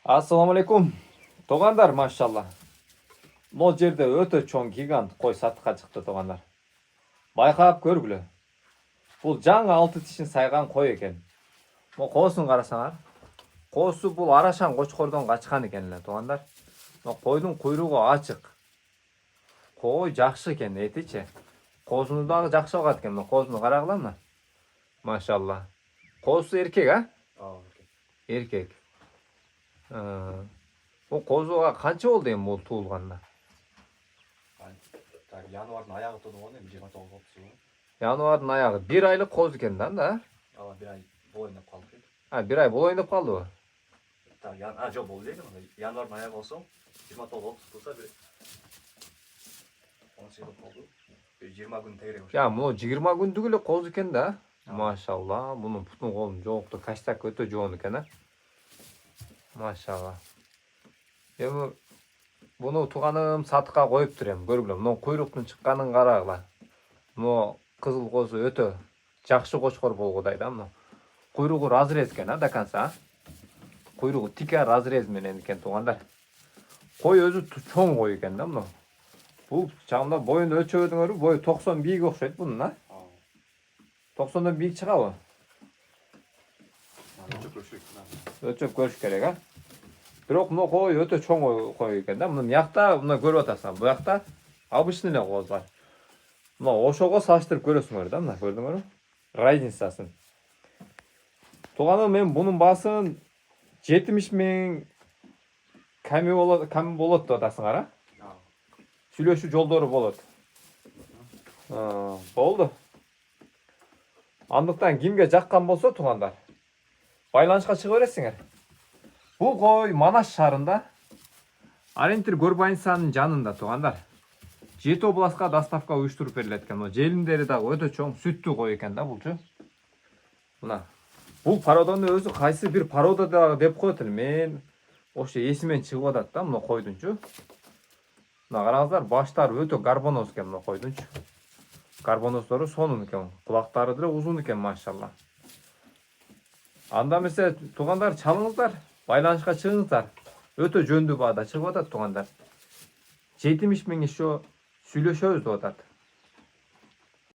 Assalamu alaikum. Toğanlar maşallah. Bu жерде өтө чоң гигант кой сатыкка чыкты тоғандар. Байкап көргүлө. Бул жаңы 6 тишин сайган кой экен. Мо коосун карасаңар. Коосу бул арашан кочкордон качкан экен эле тоғандар. Мо койдун куйругу ачык. Кой жакшы экен этичи. Коосуну дагы жакшы алгат экен. Мо коосуну карагыла. Машалла. Коосу эркек, а? Эркек. Бул козуга канча болду эми бул туулганына? Январдын аягы тууган эми 29 болупсу. Январдын аягы 1 айлык коз экен да? Ала 1 ай болойноп калды. 1 ай болойноп калдыбы? Жок болду эле. Январдын аягы болсо 29 30 турса бир 10 жыл болду. 20 күн тегерек. Муну 20 күндүк эле коз экен да. Машалла, мунун бутун колун жоокту, качтак өтө жоон экен, а? Машалла. Эми буну тууганым сатыкка коюптур эми, көргүлө. Мына куйруктун чыкканын карагыла. Мына кызыл козу өтө жакшы кочкор болгудай да, мына. Куйругу разрез экен, до конца. Куйругу тика разрез менен экен туугандар. Кой өзү чоң кой экен да, мына. Бул чагында боюн өлчөбөдүңөрбү? Бою 90 бийик окшойт bunun, а? 90дан бийик чыгабы? Өлчөп көрүш керек, а? Бирок мына кой өтө чоң кой экен да. Мына мыякта, мына көрүп атасың, бу жакта обычный эле коз бар. Мына ошого салыштырып көрөсүңөр да, мына көрдүңөрбү? Разницасын. Тууганым мен бунун баасын 70 миң ками болот деп атасыңар, а? Сүйлөшүү жолдору болот. Болду. Андыктан кимге жаккан болсо туугандар, байланышка чыга бересиңер. Бул кой Манас шаарында, Ориентир Горбаницанын жанында туугандар. 7 областка доставка уюштуруп берилет экен. Желиндери дагы өтө чоң, сүттүү кой экен да булчу. Мына. Бул породаны өзү кайсы бир порода дагы деп коет эле. Мен ошо эсимен чыгып атат да мына койдунчу. Мына караңыздар, баштары өтө карбоноз экен мына койдунчу. Карбонозлору сонун экен. Кулактары деле узун экен, машалла. Анда эмесе туугандар, чалыңыздар, байланышка чыгыңыздар. Өтө жөндүү баада чыгып атат туугандар. 70 миң ишо сүйлөшөбүз деп атат.